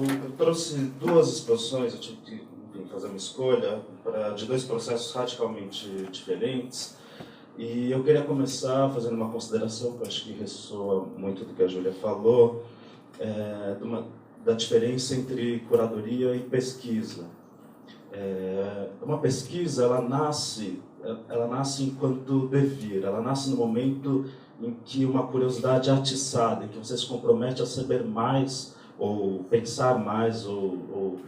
eu trouxe duas exposições, eu tive que, enfim, fazer uma escolha de dois processos radicalmente diferentes. E eu queria começar fazendo uma consideração que eu acho que ressoa muito do que a Júlia falou, da diferença entre curadoria e pesquisa. Uma pesquisa, ela nasce enquanto devir, ela nasce no momento em que uma curiosidade é atiçada, em que você se compromete a saber mais, ou pensar mais, ou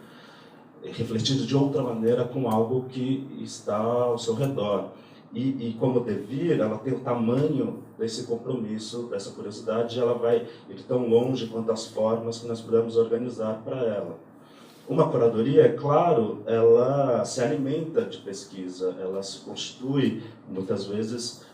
refletir de outra maneira com algo que está ao seu redor. E como devir, ela tem o tamanho desse compromisso, dessa curiosidade, e ela vai ir tão longe quanto as formas que nós pudermos organizar para ela. Uma curadoria, é claro, ela se alimenta de pesquisa, ela se constitui, muitas vezes,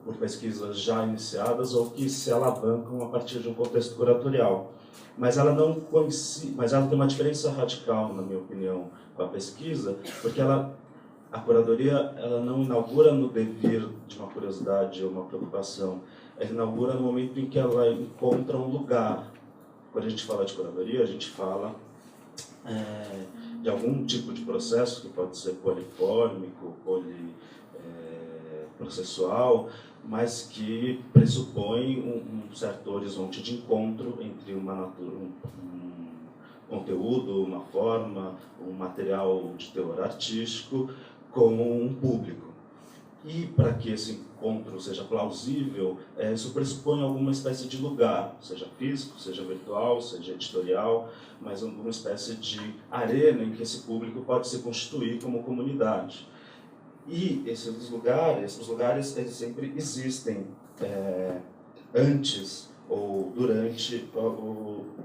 por pesquisas já iniciadas ou que se alavancam a partir de um contexto curatorial. Mas ela tem uma diferença radical, na minha opinião, com a pesquisa, porque a curadoria ela não inaugura no devir de uma curiosidade ou uma preocupação, ela inaugura no momento em que ela encontra um lugar. Quando a gente fala de curadoria, a gente fala de algum tipo de processo que pode ser polifórmico, processual, mas que pressupõe um certo horizonte de encontro entre um conteúdo, uma forma, um material de teor artístico com um público. E para que esse encontro seja plausível, isso pressupõe alguma espécie de lugar, seja físico, seja virtual, seja editorial, mas alguma espécie de arena em que esse público pode se constituir como comunidade. E esses lugares eles sempre existem antes ou durante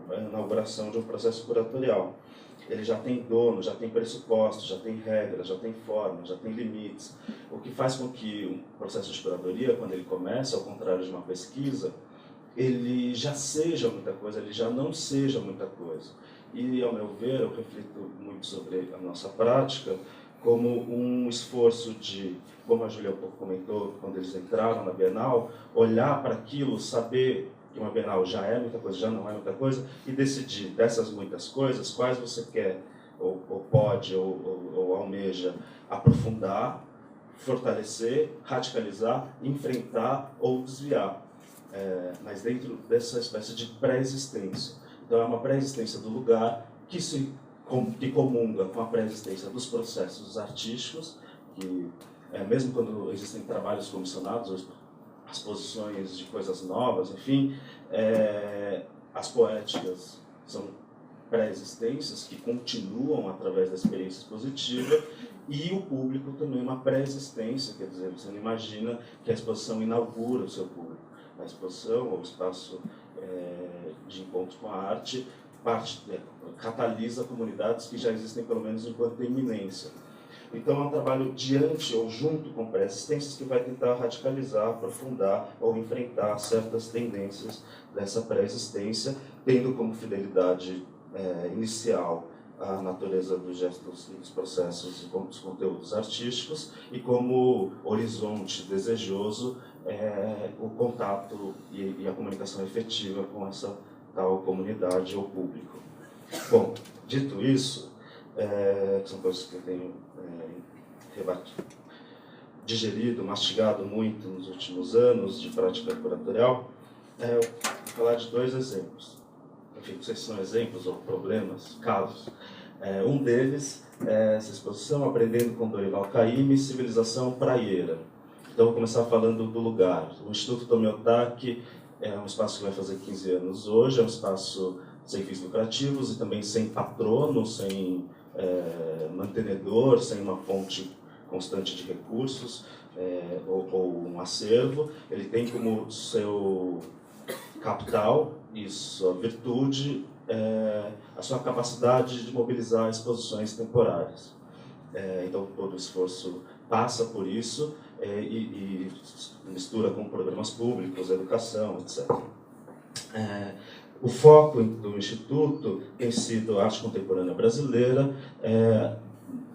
a inauguração de um processo curatorial. Ele já tem dono, já tem pressupostos, já tem regras, já tem formas, já tem limites. O que faz com que um processo de curadoria, quando ele começa, ao contrário de uma pesquisa, ele já seja muita coisa, ele já não seja muita coisa. E, ao meu ver, eu reflito muito sobre a nossa prática como um esforço de, como a Júlia comentou, quando eles entraram na Bienal, olhar para aquilo, saber que uma Bienal já é muita coisa, já não é muita coisa, e decidir dessas muitas coisas, quais você quer, ou pode, ou almeja aprofundar, fortalecer, radicalizar, enfrentar ou desviar. Mas dentro dessa espécie de pré-existência. Então é uma pré-existência do lugar que comunga com a pré-existência dos processos artísticos, que mesmo quando existem trabalhos comissionados, as posições de coisas novas, enfim, as poéticas são pré-existências que continuam através da experiência expositiva, e o público também é uma pré-existência, quer dizer, você não imagina que a exposição inaugura o seu público. A exposição, ou o espaço de encontro com a arte, catalisa comunidades que já existem, pelo menos enquanto iminência. Então é um trabalho diante ou junto com pré-existências que vai tentar radicalizar, aprofundar ou enfrentar certas tendências dessa pré-existência, tendo como fidelidade inicial a natureza dos gestos e dos processos e dos conteúdos artísticos, e como horizonte desejoso o contato e a comunicação efetiva com essa tal comunidade ou público. Bom, dito isso, que são coisas que eu tenho digerido, mastigado muito nos últimos anos de prática curatorial, eu vou falar de dois exemplos. Enfim, não sei se são exemplos ou problemas, casos. Um deles é essa exposição Aprendendo com Dorival Caymmi, Civilização Praieira. Então, vou começar falando do lugar. O Instituto Tomiotaki é um espaço que vai fazer 15 anos hoje, é um espaço sem fins lucrativos e também sem patrono, sem mantenedor, sem uma fonte constante de recursos ou um acervo. Ele tem como seu capital e sua virtude a sua capacidade de mobilizar exposições temporárias. Então, todo o esforço passa por isso e mistura com programas públicos, educação, etc. O foco do Instituto tem sido a arte contemporânea brasileira,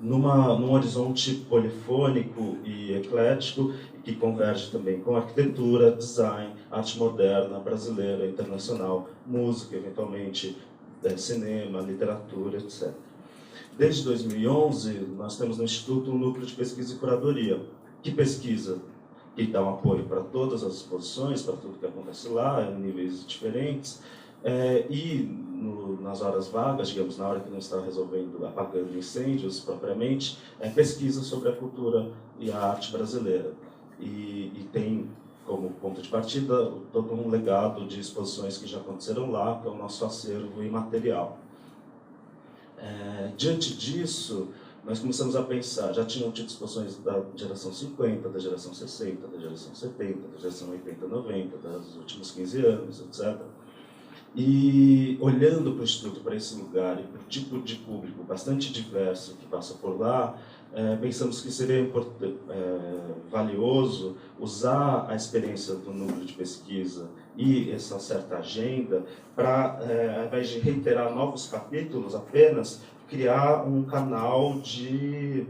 num horizonte polifônico e eclético, que converge também com arquitetura, design, arte moderna brasileira, internacional, música, eventualmente cinema, literatura, etc. Desde 2011, nós temos no Instituto um núcleo de pesquisa e curadoria, que pesquisa e dá um apoio para todas as exposições, para tudo que acontece lá, em níveis diferentes, nas horas vagas, digamos, na hora que não está apagando incêndios propriamente, pesquisa sobre a cultura e a arte brasileira. E tem como ponto de partida todo um legado de exposições que já aconteceram lá, que é o nosso acervo imaterial. Diante disso, nós começamos a pensar, já tinham tido exposições da geração 50, da geração 60, da geração 70, da geração 80, 90, dos últimos 15 anos, etc. E olhando para o Instituto, para esse lugar e para o tipo de público bastante diverso que passa por lá, pensamos que seria valioso usar a experiência do núcleo de pesquisa e essa certa agenda para, ao invés de reiterar novos capítulos apenas, criar um canal de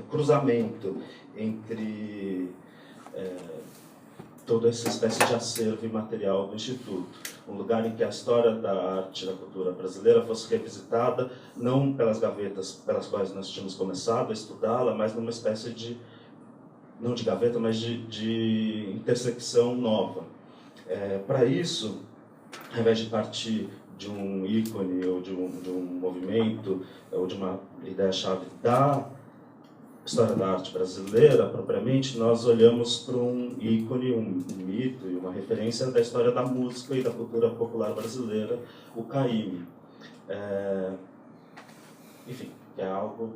cruzamento entre toda essa espécie de acervo imaterial do Instituto. Um lugar em que a história da arte e da cultura brasileira fosse revisitada, não pelas gavetas pelas quais nós tínhamos começado a estudá-la, mas numa espécie de, não de gaveta, mas de intersecção nova. Para isso, ao invés de partir de um ícone ou de um movimento ou de uma ideia-chave da história da arte brasileira, propriamente, nós olhamos para um ícone, um mito e uma referência da história da música e da cultura popular brasileira, o Caymmi. Enfim, é algo,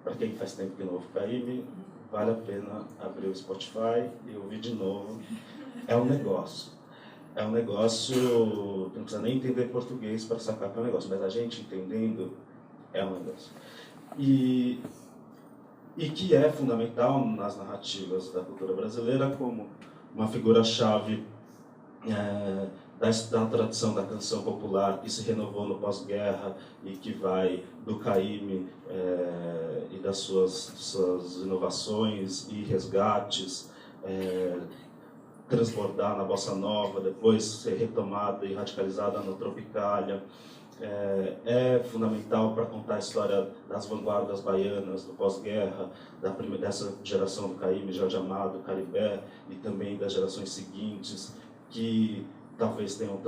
para quem faz tempo que não ouve Caymmi, vale a pena abrir o Spotify e ouvir de novo. É um negócio. É um negócio, não precisa nem entender português para sacar que é um negócio, mas a gente entendendo, é um negócio. E que é fundamental nas narrativas da cultura brasileira como uma figura-chave da tradição da canção popular que se renovou no pós-guerra e que vai do Caymmi e das suas inovações e resgates, transbordar na bossa nova, depois ser retomada e radicalizada na Tropicália. É fundamental para contar a história das vanguardas baianas do pós-guerra, dessa geração do Caymmi, Jorge Amado, Caribé, e também das gerações seguintes, que talvez tenham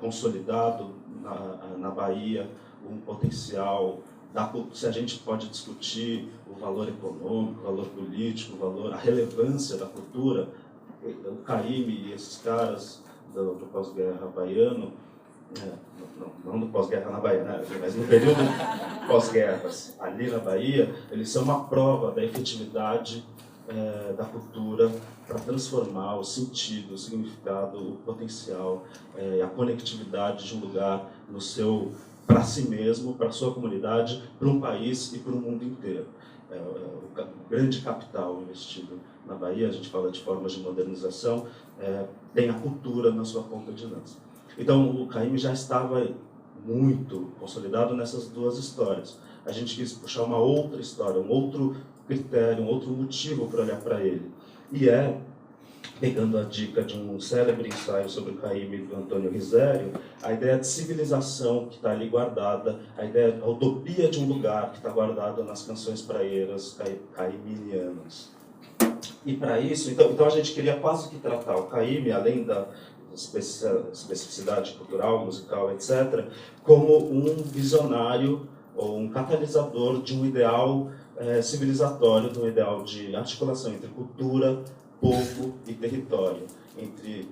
consolidado na Bahia um potencial, se a gente pode discutir o valor econômico, o valor político, a relevância da cultura, o Caymmi e esses caras do pós-guerra baiano, não do pós-guerra na Bahia, né? Mas no período pós-guerras, ali na Bahia, eles são uma prova da efetividade da cultura para transformar o sentido, o significado, o potencial, a conectividade de um lugar para si mesmo, para a sua comunidade, para um país e para o mundo inteiro. O grande capital investido na Bahia, a gente fala de formas de modernização, tem a cultura na sua ponta de lança. Então, o Caymmi já estava muito consolidado nessas duas histórias. A gente quis puxar uma outra história, um outro critério, um outro motivo para olhar para ele. E pegando a dica de um célebre ensaio sobre o Caymmi do Antônio Risério, a ideia de civilização que está ali guardada, a utopia de um lugar que está guardada nas canções praieiras caymmianas. E para isso, então a gente queria quase que tratar o Caymmi, além da especificidade cultural, musical, etc., como um visionário ou um catalisador de um ideal civilizatório, de um ideal de articulação entre cultura, povo e território, entre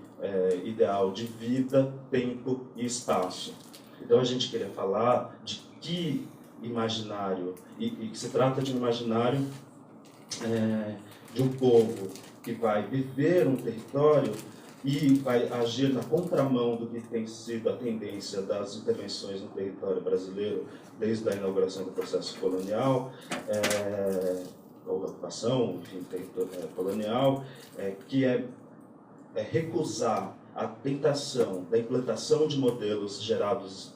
ideal de vida, tempo e espaço. Então a gente queria falar de que imaginário, e que se trata de um imaginário de um povo que vai viver um território e vai agir na contramão do que tem sido a tendência das intervenções no território brasileiro desde a inauguração do processo colonial, ou ocupação, enfim, colonial, que é recusar a tentação da implantação de modelos gerados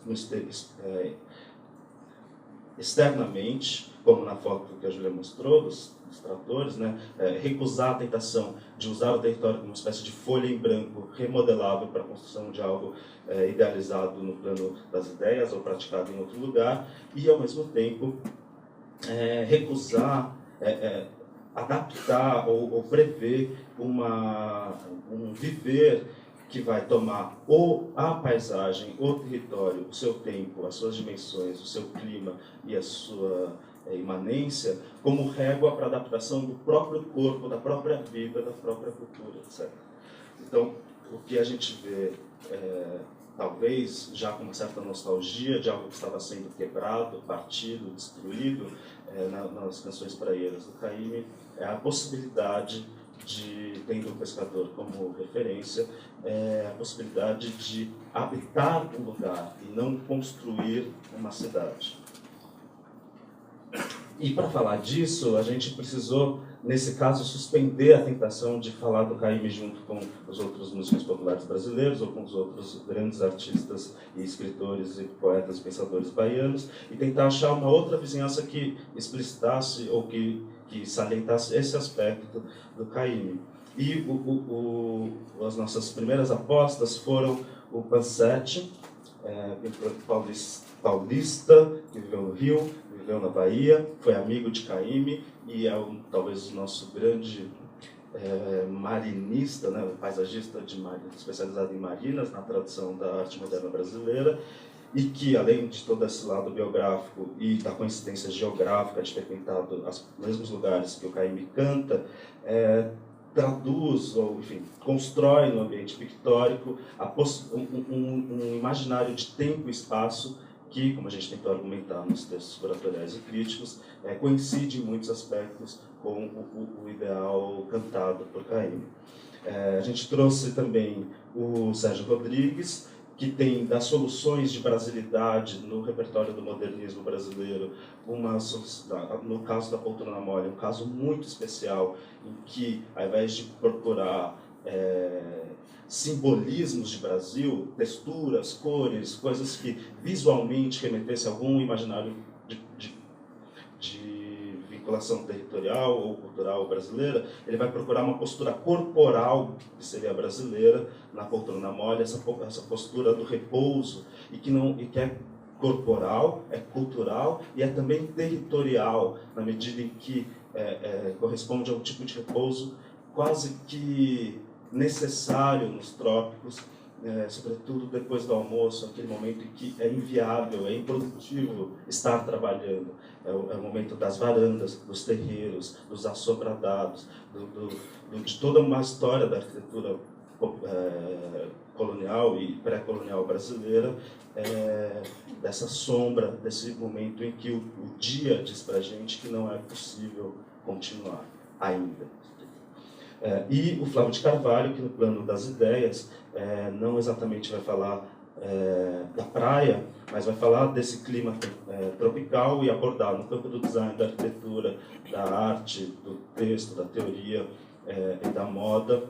externamente, como na foto que a Júlia mostrou, dos tratores, né? Recusar a tentação de usar o território como uma espécie de folha em branco remodelável para a construção de algo idealizado no plano das ideias ou praticado em outro lugar, e, ao mesmo tempo, recusar, adaptar ou prever um viver que vai tomar ou a paisagem, o território, o seu tempo, as suas dimensões, o seu clima e a sua imanência como régua para a adaptação do próprio corpo, da própria vida, da própria cultura, etc. Então, o que a gente vê, talvez já com uma certa nostalgia de algo que estava sendo quebrado, partido, destruído, nas canções praieiras do Caymmi, é a possibilidade de, tendo o pescador como referência, a possibilidade de habitar um lugar e não construir uma cidade. E para falar disso, a gente precisou, nesse caso, suspender a tentação de falar do Caymmi junto com os outros músicos populares brasileiros ou com os outros grandes artistas e escritores e poetas e pensadores baianos e tentar achar uma outra vizinhança que explicitasse ou que salientasse esse aspecto do Caymmi. E as nossas primeiras apostas foram o Pansete, pintor paulista, que viveu no Rio, viveu na Bahia, foi amigo de Caymmi e é talvez o nosso grande marinista, né, paisagista especializado em marinas, na tradição da arte moderna brasileira, e que, além de todo esse lado biográfico e da coincidência geográfica de ter pintado os mesmos lugares que o Caymmi canta, traduz, ou enfim, constrói no ambiente pictórico um imaginário de tempo e espaço que, como a gente tentou argumentar nos textos curatoriais e críticos, coincide em muitos aspectos com o ideal cantado por Caymmi. A gente trouxe também o Sérgio Rodrigues, que tem das soluções de brasilidade no repertório do modernismo brasileiro, no caso da Poltrona Mole, um caso muito especial, em que, ao invés de procurar simbolismos de Brasil, texturas, cores, coisas que visualmente remetessem a algum imaginário de vinculação territorial ou cultural brasileira, ele vai procurar uma postura corporal, que seria brasileira, na Poltrona Mole, essa postura do repouso, e que é corporal, é cultural e é também territorial, na medida em que corresponde a um tipo de repouso quase que necessário nos trópicos, sobretudo depois do almoço, aquele momento em que é inviável, é improdutivo estar trabalhando. É o momento das varandas, dos terreiros, dos assobradados, de toda uma história da arquitetura colonial e pré-colonial brasileira, dessa sombra, desse momento em que o dia diz para a gente que não é possível continuar ainda. E o Flávio de Carvalho, que no plano das ideias, não exatamente vai falar da praia, mas vai falar desse clima tropical e abordar no campo do design, da arquitetura, da arte, do texto, da teoria e da moda,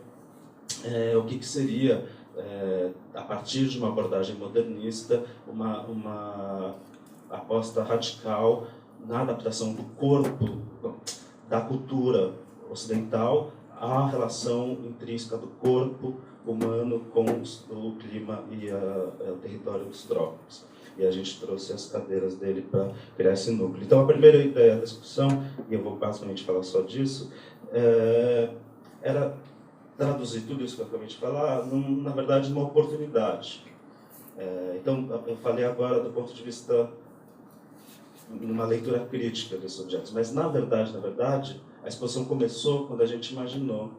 o que seria, a partir de uma abordagem modernista, uma aposta radical na adaptação do corpo, da cultura ocidental, a relação intrínseca do corpo humano com o clima e o território dos trópicos. E a gente trouxe as cadeiras dele para criar esse núcleo. Então, a primeira ideia da discussão, e eu vou basicamente falar só disso, era traduzir tudo isso que eu acabei de falar, na verdade, numa oportunidade. Então, eu falei agora do ponto de vista, numa leitura crítica desses objetos, mas, na verdade, a exposição começou quando a gente imaginou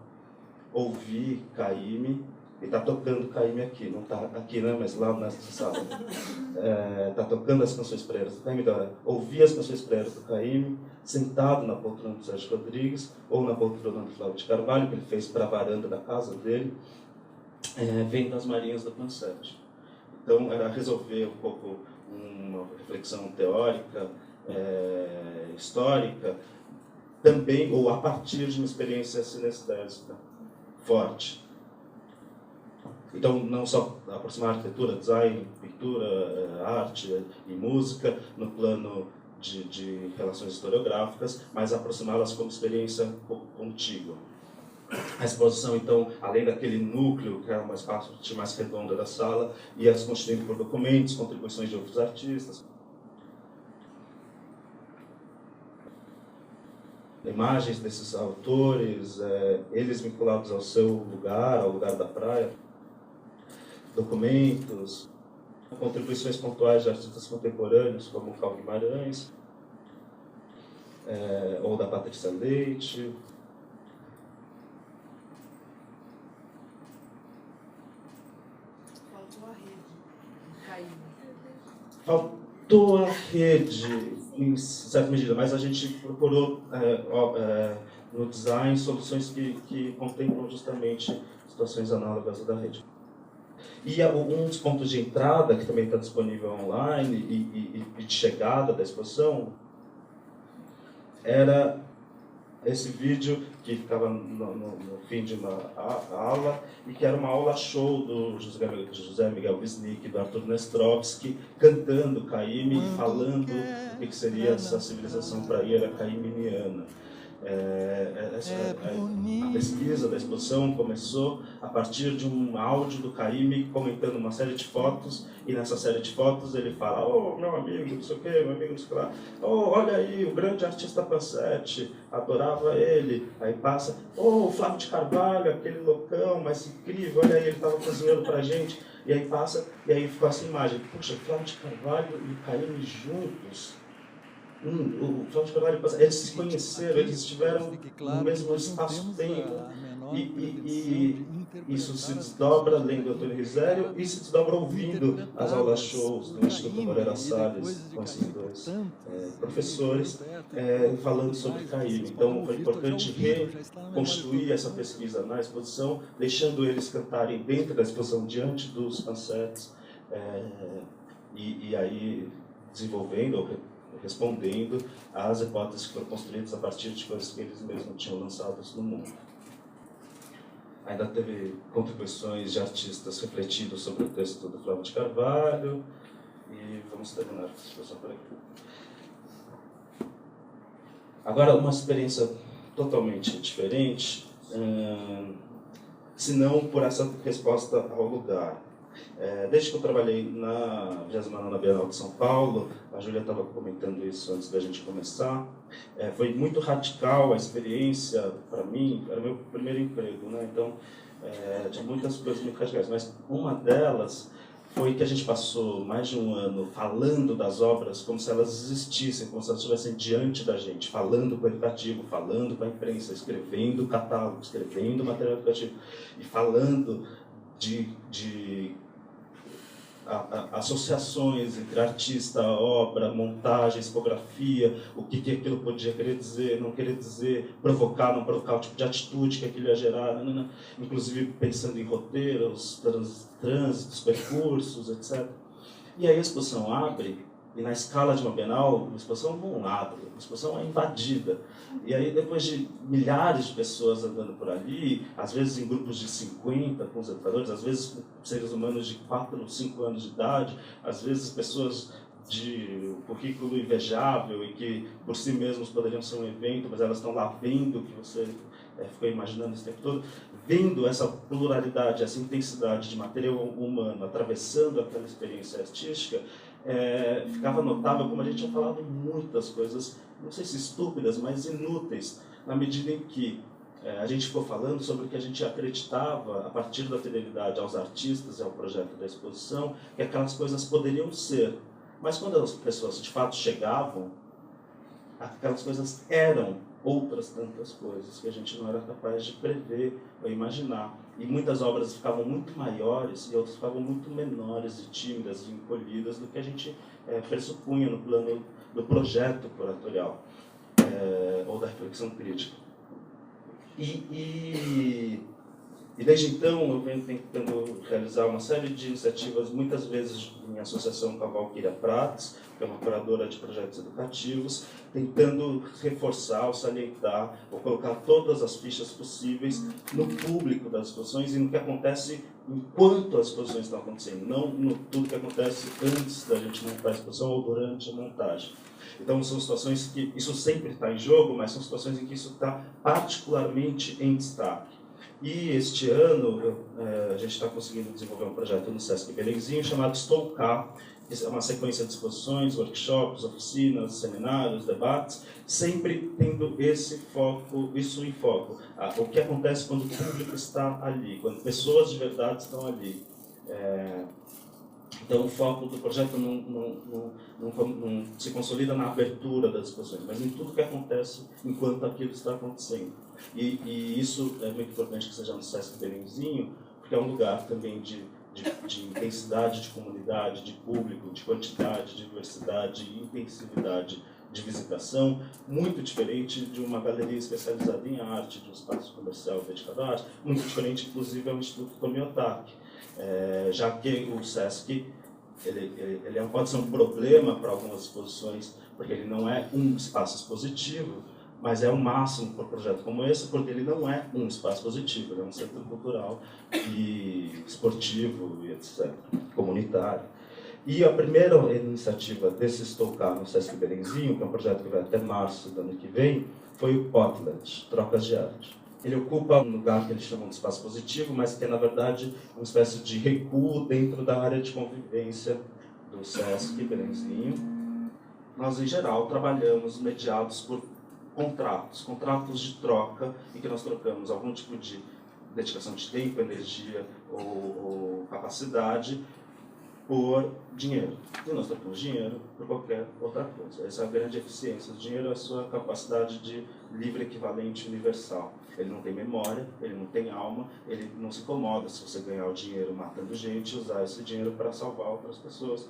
ouvir Caymmi, e está tocando Caymmi aqui, não está aqui, né, mas lá nessa sala. Está tocando as canções praieiras do Caymmi, então, ouvir as canções praieiras do Caymmi, sentado na poltrona do Sérgio Rodrigues, ou na poltrona do Flávio de Carvalho, que ele fez para a varanda da casa dele, vendo as marinhas do Pansete. Então, era resolver um pouco uma reflexão teórica, histórica, também, ou a partir de uma experiência sinestésica forte. Então, não só aproximar arquitetura, design, pintura, arte e música no plano de relações historiográficas, mas aproximá-las como experiência contígua. A exposição, então, além daquele núcleo, que era uma parte mais redonda da sala, ia se constituindo por documentos, contribuições de outros artistas. Imagens desses autores, eles vinculados ao seu lugar, ao lugar da praia. Documentos, contribuições pontuais de artistas contemporâneos, como o Carlos Guimarães, ou da Patrícia Leite. Faltou a rede, caiu. Faltou a rede, em certa medida, mas a gente procurou no design soluções que contemplam justamente situações análogas à da rede. E um dos pontos de entrada, que também está disponível online, e de chegada da exposição, era esse vídeo que ficava no fim de uma aula, e que era uma aula show do José Miguel Wisnik, do Arthur Nestrovsky, cantando Caíme e falando o que seria essa civilização praieira caiminiana. A pesquisa da exposição começou a partir de um áudio do Caíme comentando uma série de fotos, e nessa série de fotos ele fala: "Oh, meu amigo, não sei o quê, meu amigo, não sei o que lá. Oh, olha aí, o grande artista Pansete, adorava ele." Aí passa: "Oh, o Flávio de Carvalho, aquele loucão, mas incrível, olha aí, ele estava cozinhando pra gente." E aí passa, e aí ficou essa imagem: "Puxa, Flávio de Carvalho e Caíme juntos." O Flávio de Carvalho, eles se conheceram, eles estiveram no mesmo espaço-tempo, e isso se desdobra lendo Antônio Risério e se desdobra ouvindo as aulas shows do Instituto Moreira Salles com esses dois professores falando sobre Caíme. Então foi importante reconstruir essa pesquisa na exposição, deixando eles cantarem dentro da exposição diante dos pansetes, e aí desenvolvendo, respondendo às hipóteses que foram construídas a partir de coisas que eles mesmos tinham lançado no mundo. Ainda teve contribuições de artistas refletidos sobre o texto do Flávio de Carvalho, e vamos terminar a exposição por aqui. Agora, uma experiência totalmente diferente, se não por essa resposta ao lugar. Desde que eu trabalhei na 29ª Bienal de São Paulo, a Júlia estava comentando isso antes da gente começar, foi muito radical a experiência para mim, era meu primeiro emprego, né? Então tinha muitas coisas muito radicais, mas uma delas foi que a gente passou mais de um ano falando das obras como se elas existissem, como se elas estivessem diante da gente, falando com o educativo, falando com a imprensa, escrevendo catálogo, escrevendo material educativo, e falando de associações entre artista, obra, montagem, tipografia, o que aquilo podia querer dizer, não querer dizer, provocar, não provocar, o tipo de atitude que aquilo ia gerar, inclusive pensando em roteiros, trânsitos, percursos, etc. E aí a exposição abre, e na escala de uma Bienal, a exposição não abre, a exposição é invadida. E aí, depois de milhares de pessoas andando por ali, às vezes em grupos de 50 com os educadores, às vezes com seres humanos de 4 ou 5 anos de idade, às vezes pessoas de currículo invejável e que por si mesmos poderiam ser um evento, mas elas estão lá vendo o que você ficou imaginando esse tempo todo, vendo essa pluralidade, essa intensidade de material humano atravessando aquela experiência artística, ficava notável como a gente tinha falado muitas coisas, não sei se estúpidas, mas inúteis, na medida em que a gente ficou falando sobre o que a gente acreditava, a partir da fidelidade aos artistas e ao projeto da exposição, que aquelas coisas poderiam ser. Mas quando as pessoas de fato chegavam, aquelas coisas eram outras tantas coisas que a gente não era capaz de prever ou imaginar. E muitas obras ficavam muito maiores e outras ficavam muito menores e tímidas e encolhidas do que a gente pressupunha no plano do projeto curatorial ou da reflexão crítica. E E desde então eu venho tentando realizar uma série de iniciativas, muitas vezes em associação com a Valquíria Prats, que é uma curadora de projetos educativos, tentando reforçar ou salientar ou colocar todas as fichas possíveis no público das exposições e no que acontece enquanto as exposições estão acontecendo, não no tudo que acontece antes da gente montar a exposição ou durante a montagem. Então são situações que isso sempre está em jogo, mas são situações em que isso está particularmente em destaque. E este ano a gente está conseguindo desenvolver um projeto no Sesc Belenzinho chamado Estou Cá, que é uma sequência de exposições, workshops, oficinas, seminários, debates, sempre tendo esse foco, isso em foco. O que acontece quando o público está ali, quando pessoas de verdade estão ali. Então o foco do projeto não se consolida na abertura das exposições, mas em tudo que acontece enquanto aquilo está acontecendo. E isso é muito importante que seja no Sesc Belenzinho, porque é um lugar também de intensidade de comunidade, de público, de quantidade, de diversidade e intensividade de visitação, muito diferente de uma galeria especializada em arte, de um espaço comercial dedicado à arte, muito diferente, inclusive, ao Instituto Tomiotaki, já que o Sesc ele pode ser um problema para algumas exposições, porque ele não é um espaço expositivo, mas é o máximo para um projeto como esse, porque ele não é um espaço positivo, ele é um centro cultural e esportivo, e etc., comunitário. E a primeira iniciativa desse Estou Cá no Sesc Belenzinho, que é um projeto que vai até março do ano que vem, foi o Potlet, Trocas de Arte. Ele ocupa um lugar que eles chamam de espaço positivo, mas que é, na verdade, uma espécie de recuo dentro da área de convivência do Sesc Belenzinho. Nós, em geral, trabalhamos mediados por contratos de troca, em que nós trocamos algum tipo de dedicação de tempo, energia ou capacidade por dinheiro. E nós trocamos dinheiro por qualquer outra coisa. Essa é a grande eficiência. O dinheiro é a sua capacidade de livre equivalente universal. Ele não tem memória, ele não tem alma, ele não se incomoda se você ganhar o dinheiro matando gente e usar esse dinheiro para salvar outras pessoas.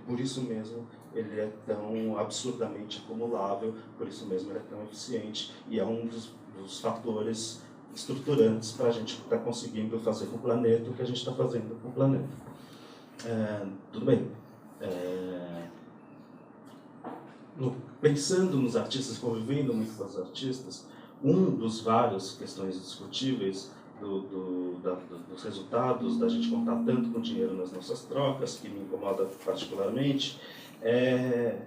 Por isso mesmo, ele é tão absurdamente acumulável, por isso mesmo ele é tão eficiente e é um dos fatores estruturantes para a gente estar conseguindo fazer com o planeta o que a gente está fazendo com o planeta. Tudo bem. Pensando nos artistas, convivendo muito com os artistas, um dos vários questões discutíveis dos resultados da gente contar tanto com dinheiro nas nossas trocas, que me incomoda particularmente, é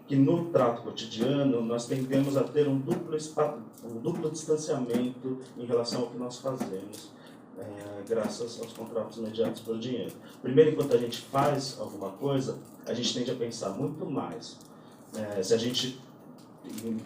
que no trato cotidiano nós tendemos a ter um duplo distanciamento em relação ao que nós fazemos, graças aos contratos mediados por dinheiro. Primeiro, enquanto a gente faz alguma coisa, a gente tende a pensar muito mais se a gente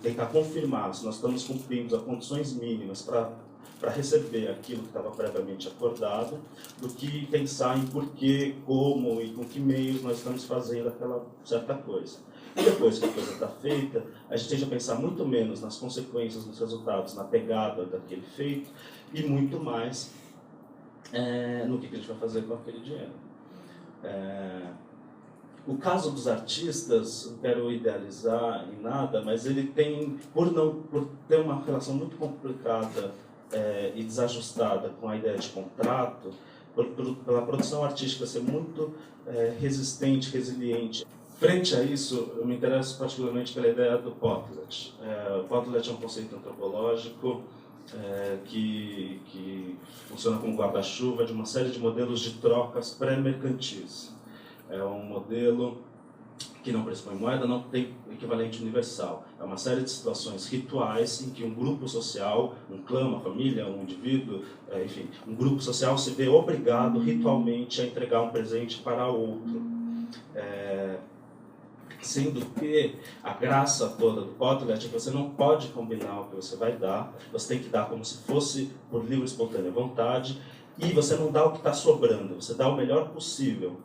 tentar confirmar se nós estamos cumprindo as condições mínimas para receber aquilo que estava previamente acordado, do que pensar em porquê, como e com que meios nós estamos fazendo aquela certa coisa. E depois que a coisa está feita, a gente tende a pensar muito menos nas consequências, nos resultados, na pegada daquele feito, e muito mais no que a gente vai fazer com aquele dinheiro. O caso dos artistas, não quero idealizar em nada, mas ele tem, por ter uma relação muito complicada e desajustada com a ideia de contrato, pela produção artística ser muito resistente, resiliente. Frente a isso, eu me interesso particularmente pela ideia do Potlet. O Potlet é um conceito antropológico que funciona como guarda-chuva de uma série de modelos de trocas pré-mercantis. É um modelo que não pressupõe moeda, não tem equivalente universal. É uma série de situações rituais em que um grupo social, um clã, uma família, um indivíduo, enfim, um grupo social se vê obrigado ritualmente a entregar um presente para outro. Sendo que a graça toda do Potlet é que você não pode combinar o que você vai dar, você tem que dar como se fosse por livre e espontânea vontade, e você não dá o que está sobrando, você dá o melhor possível.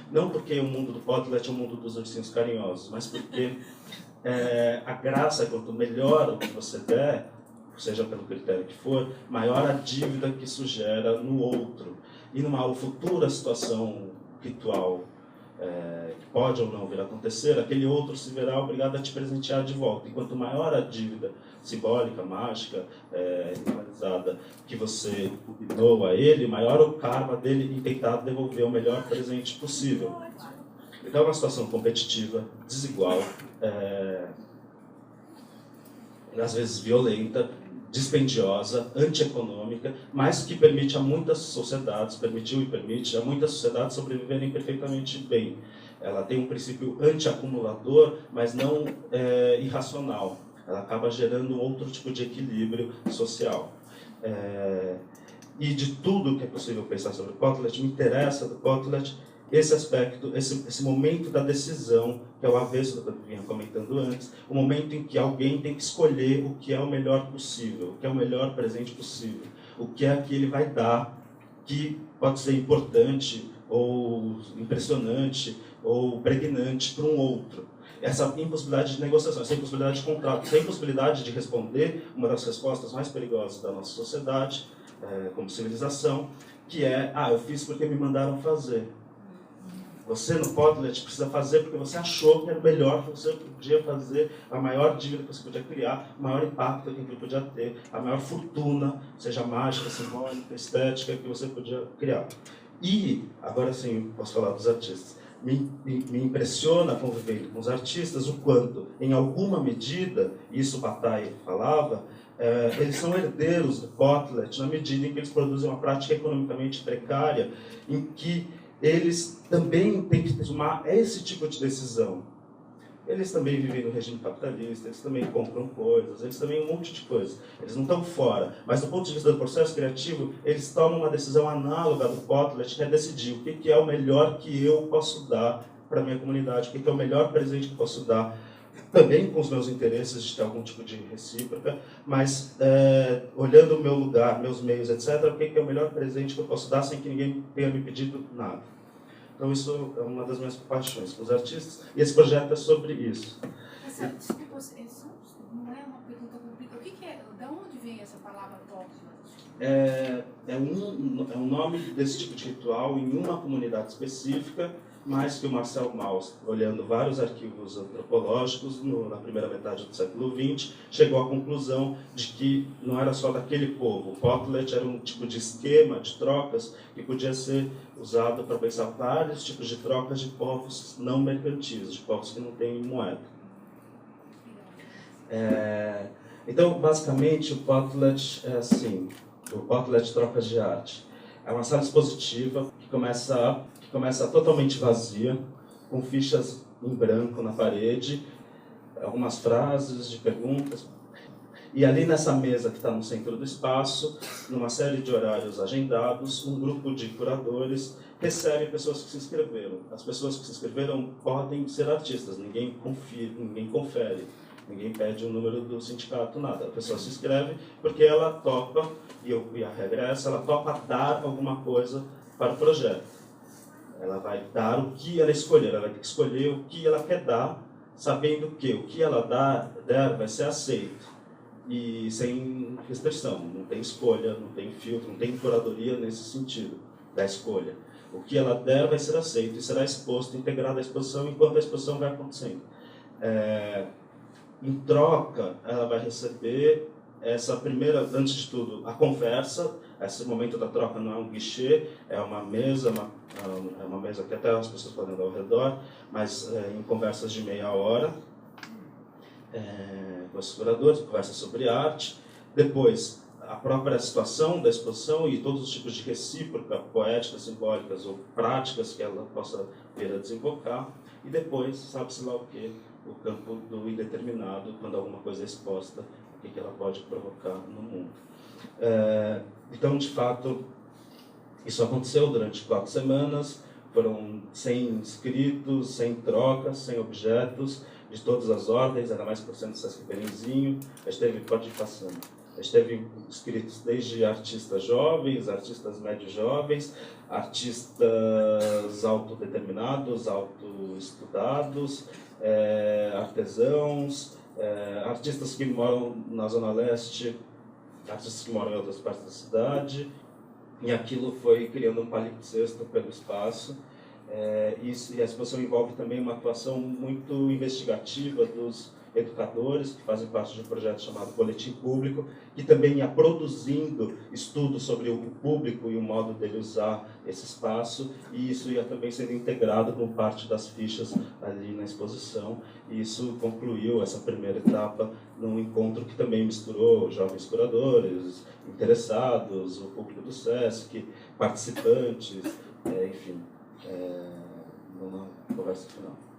Não porque o mundo do Potlet é o mundo dos ursinhos carinhosos, mas porque a graça, quanto melhor o que você der, seja pelo critério que for, maior a dívida que isso gera no outro. E numa futura situação ritual que pode ou não vir a acontecer, aquele outro se verá obrigado a te presentear de volta. E quanto maior a dívida simbólica, mágica, ritualizada, que você doa a ele, maior o karma dele em tentar devolver o melhor presente possível. Então é uma situação competitiva, desigual, às vezes violenta, dispendiosa, antieconômica, mas que permite a muitas sociedades, permitiu e permite a muitas sociedades sobreviverem perfeitamente bem. Ela tem um princípio anti-acumulador, mas não irracional. Ela acaba gerando um outro tipo de equilíbrio social. E de tudo que é possível pensar sobre Kotlet, me interessa do Kotlet esse aspecto, esse momento da decisão, que é o avesso do que eu vinha comentando antes, o momento em que alguém tem que escolher o que é o melhor possível, o que é o melhor presente possível, o que é que ele vai dar, que pode ser importante, ou impressionante, ou pregnante para um outro. Essa impossibilidade de negociação, essa impossibilidade de contrato, essa impossibilidade de responder, uma das respostas mais perigosas da nossa sociedade, como civilização, que é, eu fiz porque me mandaram fazer. Você no Kotlet precisa fazer porque você achou que era o melhor que você podia fazer, a maior dívida que você podia criar, o maior impacto que aquilo podia ter, a maior fortuna, seja mágica, simbólica, estética, que você podia criar. E, agora sim, posso falar dos artistas. Me impressiona, convivendo com os artistas, o quanto, em alguma medida, isso Bataille falava, eles são herdeiros do Kotlet na medida em que eles produzem uma prática economicamente precária, em que eles também têm que tomar esse tipo de decisão. Eles também vivem no regime capitalista, eles também compram coisas, eles também um monte de coisas. Eles não estão fora. Mas do ponto de vista do processo criativo, eles tomam uma decisão análoga do Kotlet, que é decidir o que é o melhor que eu posso dar para a minha comunidade, o que é o melhor presente que eu posso dar, também com os meus interesses de ter algum tipo de recíproca, mas olhando o meu lugar, meus meios, etc., o que é o melhor presente que eu posso dar sem que ninguém tenha me pedido nada. Então isso é uma das minhas paixões com os artistas, e esse projeto é sobre isso. Desculpa, não é uma pergunta complicada. O que é? De onde vem essa palavra Kotlet? É um nome desse tipo de ritual em uma comunidade específica, mas que o Marcel Mauss, olhando vários arquivos antropológicos na primeira metade do século XX, chegou à conclusão de que não era só daquele povo. O Kotlet era um tipo de esquema de trocas que podia ser usado para pensar vários tipos de trocas de povos não mercantis, de povos que não têm moeda. Então, basicamente, o Kotlet é assim, o Kotlet Trocas de Arte. É uma sala expositiva que começa totalmente vazia, com fichas em branco na parede, algumas frases de perguntas. E ali nessa mesa que está no centro do espaço, numa série de horários agendados, um grupo de curadores recebe pessoas que se inscreveram. As pessoas que se inscreveram podem ser artistas, ninguém confere, ninguém pede o número do sindicato, nada. A pessoa se inscreve porque ela topa, e a regra é essa, ela topa dar alguma coisa para o projeto. Ela vai dar o que ela escolher, ela vai ter que escolher o que ela quer dar, sabendo que o que ela der vai ser aceito. E sem restrição, não tem escolha, não tem filtro, não tem curadoria nesse sentido da escolha. O que ela der vai ser aceito e será exposto, integrado à exposição enquanto a exposição vai acontecendo. Em troca, ela vai receber essa primeira, antes de tudo, a conversa. Esse momento da troca não é um guichê, é uma mesa que até as pessoas podem andar ao redor, mas em conversas de meia hora, com os curadores, conversa sobre arte. Depois, a própria situação da exposição e todos os tipos de recíproca, poéticas, simbólicas ou práticas que ela possa vir a desembocar. E depois, sabe-se lá o que, o campo do indeterminado, quando alguma coisa é exposta, o que ela pode provocar no mundo. Então, de fato, isso aconteceu durante 4 semanas, foram 100 inscritos, 100 trocas, 100 objetos, de todas as ordens, era mais por cento do Sesc Belenzinho. A gente teve, pode ir passando, a gente teve inscritos desde artistas jovens, artistas médio-jovens, artistas autodeterminados, autoestudados, artesãos, artistas que moram na Zona Leste, artistas que moram em outras partes da cidade, e aquilo foi criando um palimpsesto pelo espaço. E a exposição envolve também uma atuação muito investigativa dos educadores, que fazem parte de um projeto chamado Boletim Público, que também ia produzindo estudos sobre o público e o modo dele usar esse espaço, e isso ia também sendo integrado como parte das fichas ali na exposição, e isso concluiu essa primeira etapa num encontro que também misturou jovens curadores, interessados, o público do SESC, participantes, enfim, numa conversa final.